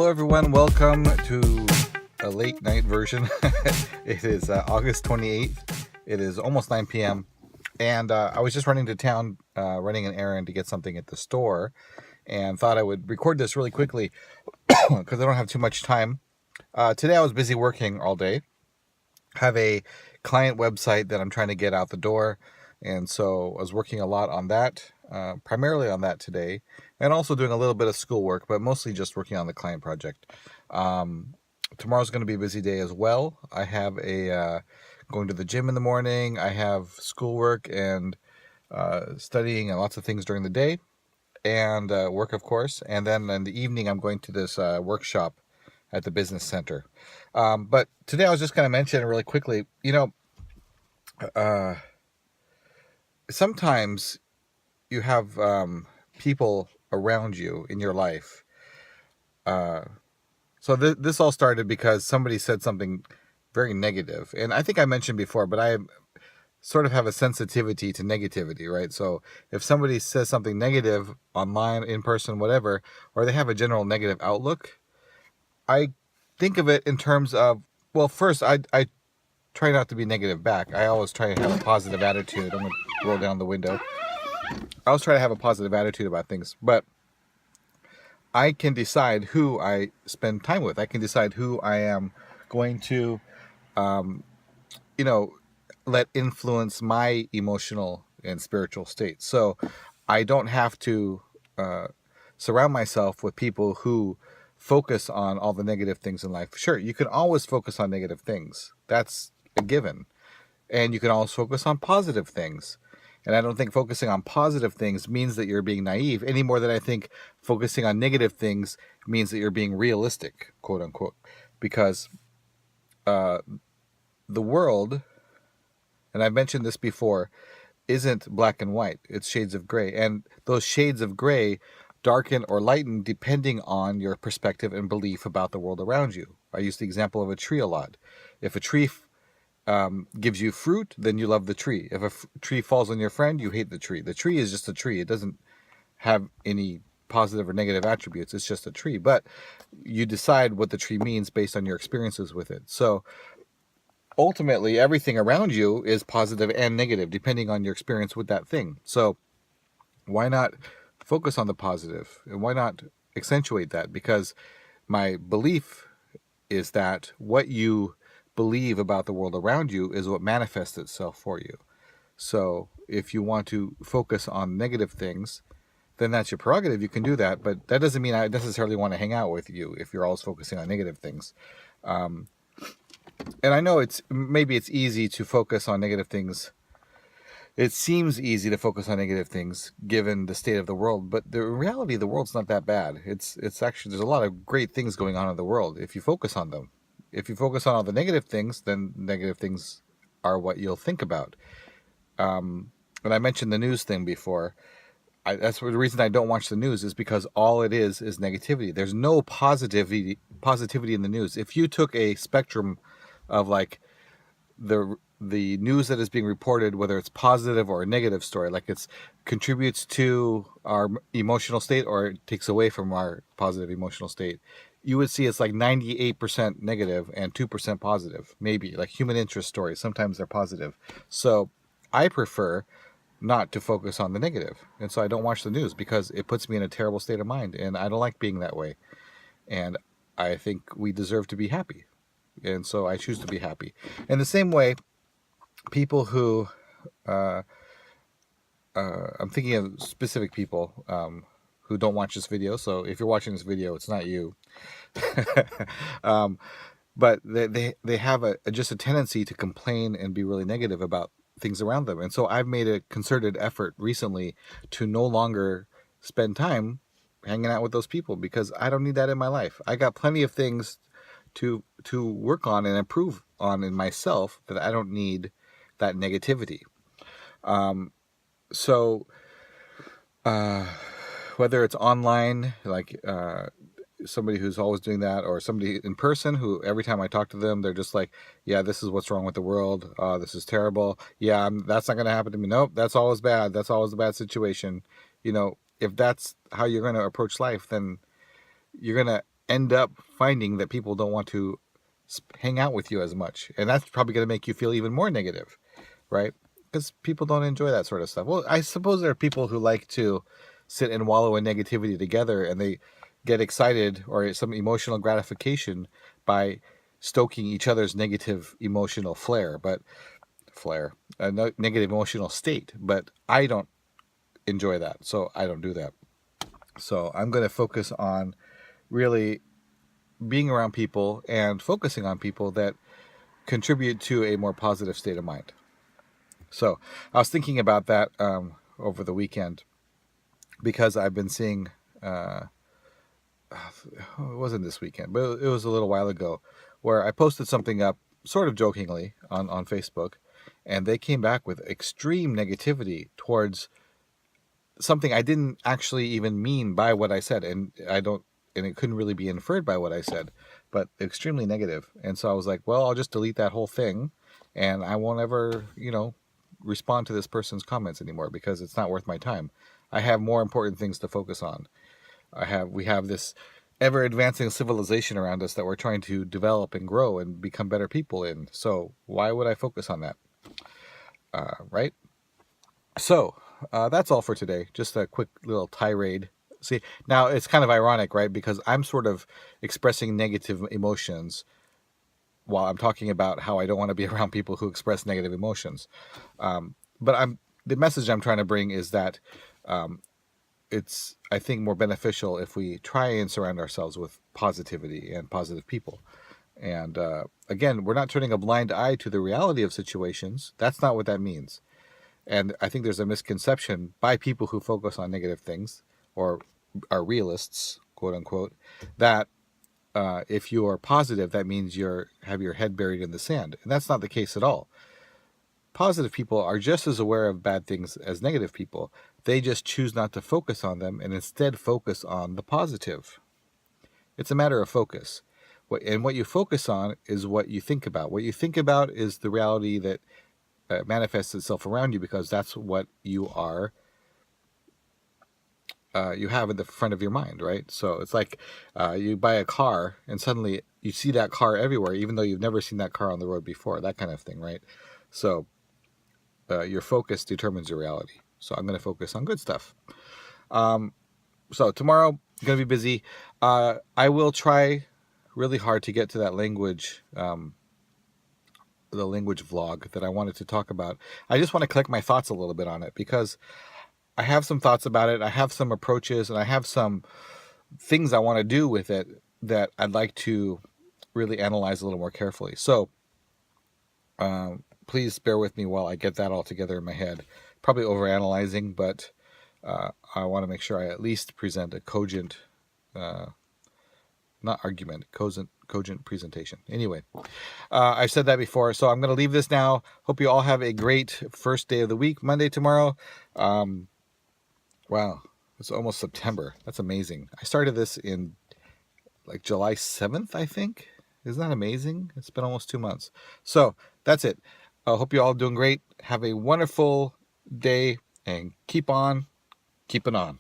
everyone. Welcome to a late night version. It is August 28th. It is almost 9 p.m. And I was just running to town, running an errand to get something at the store, and thought I would record this really quickly because I don't have too much time. Today I was busy working all day. Have a client website that I'm trying to get out the door, and so I was working a lot on that, primarily on that today, and also doing a little bit of schoolwork, but mostly just working on the client project. Tomorrow's going to be a busy day as well. I have going to the gym in the morning. I have schoolwork and studying and lots of things during the day, and work, of course. And then in the evening, I'm going to this workshop at the business center. But today I was just going to mention really quickly, sometimes you have people around you in your life. So this all started because somebody said something very negative. And I think I mentioned before, but I sort of have a sensitivity to negativity, right? So if somebody says something negative online, in person, whatever, or they have a general negative outlook, I think of it in terms of, well, first, I try not to be negative back. I always try to have a positive attitude. I'm going to roll down the window. I always try to have a positive attitude about things, but I can decide who I spend time with. I can decide who I am going to, let influence my emotional and spiritual state. So I don't have to surround myself with people who focus on all the negative things in life. Sure, you can always focus on negative things. That's a given. And you can always focus on positive things. And I don't think focusing on positive things means that you're being naive any more than I think focusing on negative things means that you're being realistic, quote unquote. Because the world, and I've mentioned this before, isn't black and white. It's shades of gray. And those shades of gray darken or lighten depending on your perspective and belief about the world around you. I use the example of a tree a lot. If a tree gives you fruit, then you love the tree. If a tree falls on your friend, you hate the tree. The tree is just a tree. It doesn't have any positive or negative attributes. It's just a tree. But you decide what the tree means based on your experiences with it. So ultimately, everything around you is positive and negative depending on your experience with that thing. So why not focus on the positive, and why not accentuate that? Because my belief is that what you believe about the world around you is what manifests itself for you. So if you want to focus on negative things, then that's your prerogative. You can do that, but that doesn't mean I necessarily want to hang out with you if you're always focusing on negative things. And I know maybe it's easy to focus on negative things. It seems easy to focus on negative things given the state of the world, but the reality of the world's not that bad. It's actually, there's a lot of great things going on in the world if you focus on them. If you focus on all the negative things, then negative things are what you'll think about. And I mentioned the news thing before. That's the reason I don't watch the news, is because all it is negativity. There's no positivity in the news. If you took a spectrum of like the news that is being reported, whether it's positive or a negative story, like it contributes to our emotional state or it takes away from our positive emotional state, you would see it's like 98% negative and 2% positive, maybe like human interest stories. Sometimes they're positive. So I prefer not to focus on the negative. And so I don't watch the news because it puts me in a terrible state of mind, and I don't like being that way. And I think we deserve to be happy. And so I choose to be happy. In the same way, people who, I'm thinking of specific people who don't watch this video. So if you're watching this video, it's not you. But they have just a tendency to complain and be really negative about things around them. And so I've made a concerted effort recently to no longer spend time hanging out with those people because I don't need that in my life. I got plenty of things to work on and improve on in myself that I don't need that negativity. So whether it's online, like somebody who's always doing that, or somebody in person who every time I talk to them, they're just like, yeah, this is what's wrong with the world. This is terrible. Yeah, that's not going to happen to me. Nope, that's always bad. That's always a bad situation. If that's how you're going to approach life, then you're going to end up finding that people don't want to hang out with you as much. And that's probably going to make you feel even more negative, right? Because people don't enjoy that sort of stuff. Well, I suppose there are people who like to sit and wallow in negativity together, and they get excited or some emotional gratification by stoking each other's negative emotional negative emotional state. But I don't enjoy that, so I don't do that. So I'm going to focus on really being around people and focusing on people that contribute to a more positive state of mind. So I was thinking about that over the weekend because I've been seeing, it wasn't this weekend, but it was a little while ago, where I posted something up sort of jokingly on Facebook, and they came back with extreme negativity towards something I didn't actually even mean by what I said, and it couldn't really be inferred by what I said, but extremely negative. And so I was like, well, I'll just delete that whole thing, and I won't ever, respond to this person's comments anymore because it's not worth my time. I have more important things to focus on. We have this ever advancing civilization around us that we're trying to develop and grow and become better people in. So why would I focus on that? Right? So that's all for today. Just a quick little tirade. See, now it's kind of ironic, right? Because I'm sort of expressing negative emotions while I'm talking about how I don't want to be around people who express negative emotions. But the message I'm trying to bring is that it's, I think, more beneficial if we try and surround ourselves with positivity and positive people. And again, we're not turning a blind eye to the reality of situations. That's not what that means. And I think there's a misconception by people who focus on negative things or are realists, quote unquote, that if you are positive, that means you have your head buried in the sand. And that's not the case at all. Positive people are just as aware of bad things as negative people. They just choose not to focus on them and instead focus on the positive. It's a matter of focus. And what you focus on is what you think about. What you think about is the reality that manifests itself around you, because that's what you are. You have at the front of your mind, right? So it's like you buy a car and suddenly you see that car everywhere, even though you've never seen that car on the road before, that kind of thing, right? So your focus determines your reality. So I'm going to focus on good stuff. So tomorrow, I'm going to be busy. I will try really hard to get to that language, the language vlog that I wanted to talk about. I just want to collect my thoughts a little bit on it because I have some thoughts about it. I have some approaches and I have some things I want to do with it that I'd like to really analyze a little more carefully. So please bear with me while I get that all together in my head. Probably overanalyzing, but I want to make sure I at least present a cogent, not argument, cogent presentation. Anyway, I've said that before, so I'm going to leave this now. Hope you all have a great first day of the week, Monday tomorrow. Wow, it's almost September. That's amazing. I started this in like July 7th, I think. Isn't that amazing? It's been almost 2 months. So that's it. I hope you all doing great. Have a wonderful day and keep on keeping on.